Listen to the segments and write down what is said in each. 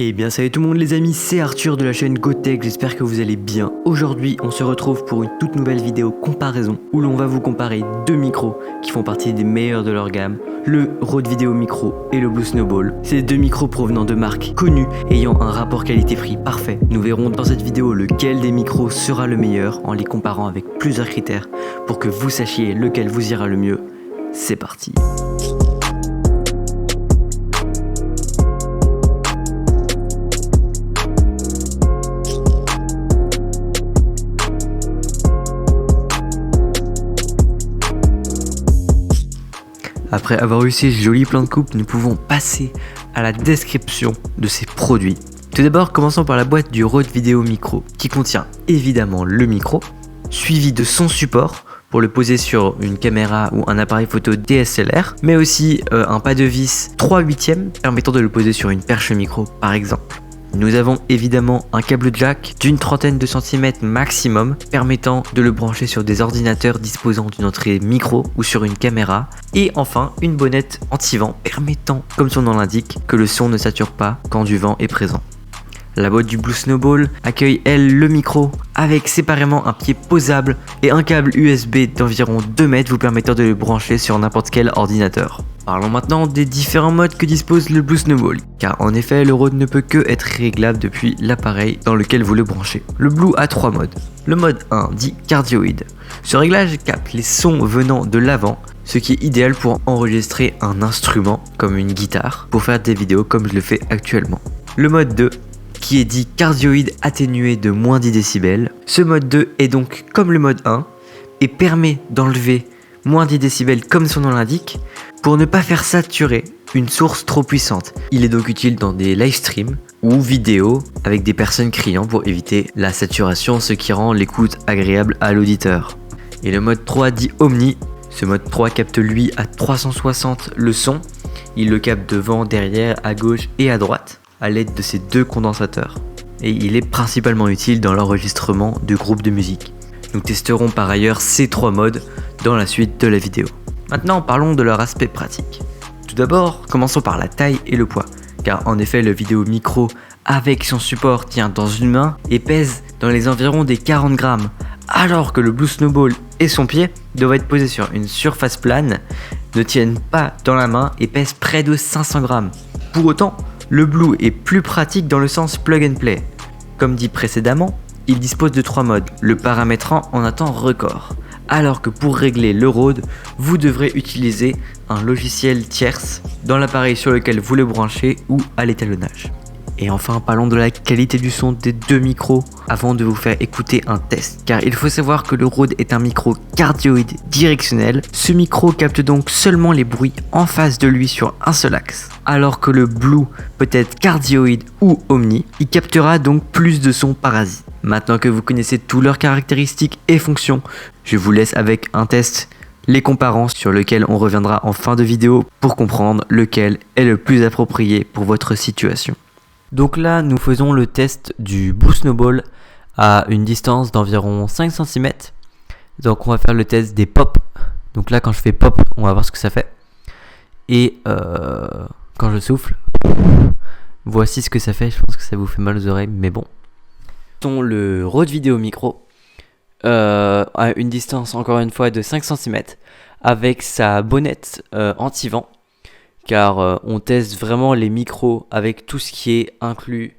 Eh bien salut tout le monde les amis, c'est Arthur de la chaîne GoTech, j'espère que vous allez bien. Aujourd'hui on se retrouve pour une toute nouvelle vidéo comparaison où l'on va vous comparer deux micros qui font partie des meilleurs de leur gamme, le Rode Video Micro et le Blue Snowball. Ces deux micros provenant de marques connues ayant un rapport qualité-prix parfait. Nous verrons dans cette vidéo lequel des micros sera le meilleur en les comparant avec plusieurs critères pour que vous sachiez lequel vous ira le mieux. C'est parti. Après avoir eu ces jolis plans de coupe, nous pouvons passer à la description de ces produits. Tout d'abord, commençons par la boîte du Rode Video Micro, qui contient évidemment le micro, suivi de son support pour le poser sur une caméra ou un appareil photo DSLR, mais aussi un pas de vis 3/8 permettant de le poser sur une perche micro par exemple. Nous avons évidemment un câble jack d'une trentaine de centimètres maximum permettant de le brancher sur des ordinateurs disposant d'une entrée micro ou sur une caméra. Et enfin une bonnette anti-vent permettant, comme son nom l'indique, que le son ne sature pas quand du vent est présent. La boîte du Blue Snowball accueille elle le micro avec séparément un pied posable et un câble USB d'environ 2 mètres vous permettant de le brancher sur n'importe quel ordinateur. Parlons maintenant des différents modes que dispose le Blue Snowball, car en effet le Rode ne peut que être réglable depuis l'appareil dans lequel vous le branchez. Le Blue a 3 modes. Le mode 1 dit cardioïde. Ce réglage capte les sons venant de l'avant, ce qui est idéal pour enregistrer un instrument comme une guitare, pour faire des vidéos comme je le fais actuellement. Le mode 2 qui est dit cardioïde atténué de moins 10 décibels. Ce mode 2 est donc comme le mode 1 et permet d'enlever moins 10 décibels comme son nom l'indique pour ne pas faire saturer une source trop puissante. Il est donc utile dans des live streams ou vidéos avec des personnes criant pour éviter la saturation, ce qui rend l'écoute agréable à l'auditeur. Et le mode 3 dit omni. Ce mode 3 capte lui à 360 le son. Il le capte devant, derrière, à gauche et à droite à l'aide de ces deux condensateurs. Et il est principalement utile dans l'enregistrement de groupes de musique. Nous testerons par ailleurs ces 3 modes dans la suite de la vidéo. Maintenant parlons de leur aspect pratique. Tout d'abord, commençons par la taille et le poids, car en effet le vidéo micro avec son support tient dans une main et pèse dans les environs des 40 grammes, alors que le Blue Snowball et son pied doivent être posés sur une surface plane, ne tiennent pas dans la main et pèsent près de 500 grammes. Pour autant, le Blue est plus pratique dans le sens plug and play. Comme dit précédemment, il dispose de 3 modes, le paramétrant en un temps record. Alors que pour régler le Rode, vous devrez utiliser un logiciel tierce dans l'appareil sur lequel vous le branchez ou à l'étalonnage. Et enfin, parlons de la qualité du son des deux micros avant de vous faire écouter un test. Car il faut savoir que le Rode est un micro cardioïde directionnel. Ce micro capte donc seulement les bruits en face de lui sur un seul axe. Alors que le Blue peut être cardioïde ou omni, il captera donc plus de sons parasites. Maintenant que vous connaissez toutes leurs caractéristiques et fonctions, je vous laisse avec un test les comparant sur lequel on reviendra en fin de vidéo pour comprendre lequel est le plus approprié pour votre situation. Donc là, nous faisons le test du Blue Snowball à une distance d'environ 5 cm. Donc on va faire le test des pop. Donc là, quand je fais pop, on va voir ce que ça fait. Et quand je souffle, voici ce que ça fait. Je pense que ça vous fait mal aux oreilles, mais bon. Le Rode Video Micro à une distance, encore une fois, de 5 cm avec sa bonnette anti-vent. Car on teste vraiment les micros avec tout ce qui est inclus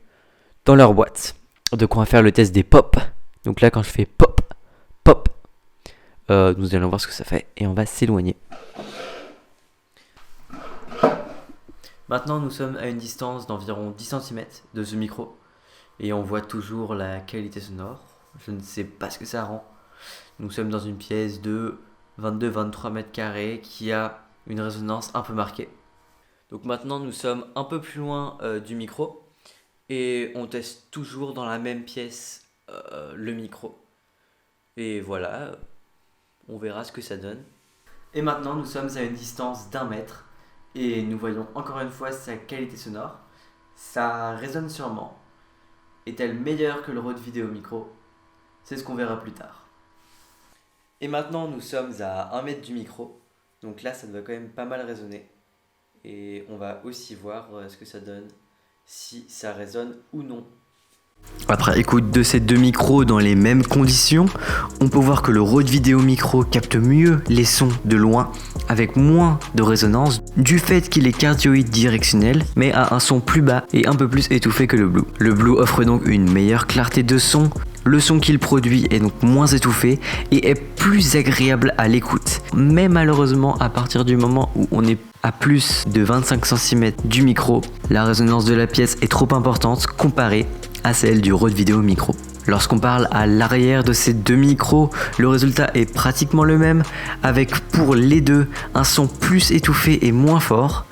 dans leur boîte. Donc on va faire le test des pop. Donc là quand je fais pop, pop, nous allons voir ce que ça fait et on va s'éloigner. Maintenant nous sommes à une distance d'environ 10 cm de ce micro. Et on voit toujours la qualité sonore. Je ne sais pas ce que ça rend. Nous sommes dans une pièce de 22-23 mètres carrés qui a une résonance un peu marquée. Donc maintenant nous sommes un peu plus loin du micro et on teste toujours dans la même pièce le micro. Et voilà, on verra ce que ça donne. Et maintenant nous sommes à une distance d'1 mètre et nous voyons encore une fois sa qualité sonore. Ça résonne sûrement. Est-elle meilleure que le Rode Video Micro? C'est ce qu'on verra plus tard. Et maintenant nous sommes à 1 mètre du micro. Donc là ça doit quand même pas mal résonner. Et on va aussi voir ce que ça donne si ça résonne ou non. Après écoute de ces deux micros dans les mêmes conditions, on peut voir que le Rode Video Micro capte mieux les sons de loin avec moins de résonance du fait qu'il est cardioïde directionnel mais a un son plus bas et un peu plus étouffé que le Blue. Le Blue offre donc une meilleure clarté de son, le son qu'il produit est donc moins étouffé et est plus agréable à l'écoute. Mais malheureusement à partir du moment où on est à plus de 25 cm du micro, la résonance de la pièce est trop importante comparée à celle du Rode Video Micro. Lorsqu'on parle à l'arrière de ces deux micros, le résultat est pratiquement le même, avec pour les deux un son plus étouffé et moins fort.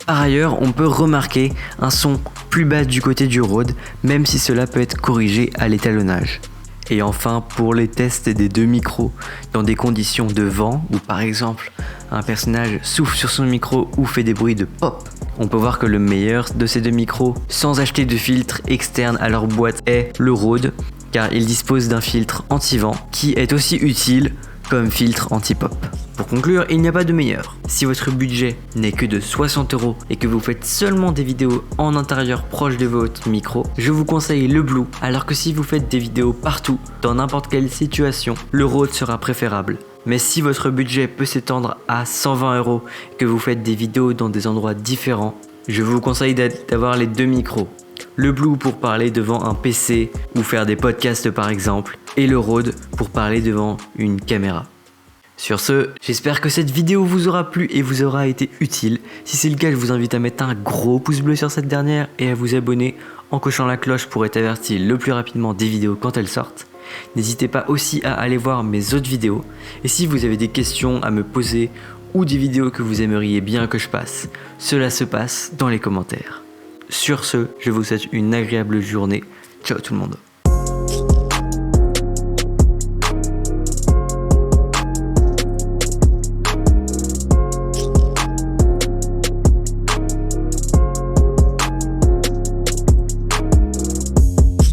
Par ailleurs, on peut remarquer un son plus bas du côté du Rode, même si cela peut être corrigé à l'étalonnage. Et enfin, pour les tests des deux micros, dans des conditions de vent, où par exemple un personnage souffle sur son micro ou fait des bruits de pop, on peut voir que le meilleur de ces deux micros, sans acheter de filtre externe à leur boîte, est le Rode, car il dispose d'un filtre anti-vent qui est aussi utile comme filtre anti-pop. Pour conclure, il n'y a pas de meilleur. Si votre budget n'est que de 60 € et que vous faites seulement des vidéos en intérieur proche de votre micro, je vous conseille le Blue, alors que si vous faites des vidéos partout, dans n'importe quelle situation, le Rode sera préférable. Mais si votre budget peut s'étendre à 120 € et que vous faites des vidéos dans des endroits différents, je vous conseille d'avoir les deux micros. Le Blue pour parler devant un PC ou faire des podcasts par exemple, et le Rode pour parler devant une caméra. Sur ce, j'espère que cette vidéo vous aura plu et vous aura été utile. Si c'est le cas, je vous invite à mettre un gros pouce bleu sur cette dernière et à vous abonner en cochant la cloche pour être averti le plus rapidement des vidéos quand elles sortent. N'hésitez pas aussi à aller voir mes autres vidéos. Et si vous avez des questions à me poser ou des vidéos que vous aimeriez bien que je passe, cela se passe dans les commentaires. Sur ce, je vous souhaite une agréable journée. Ciao tout le monde.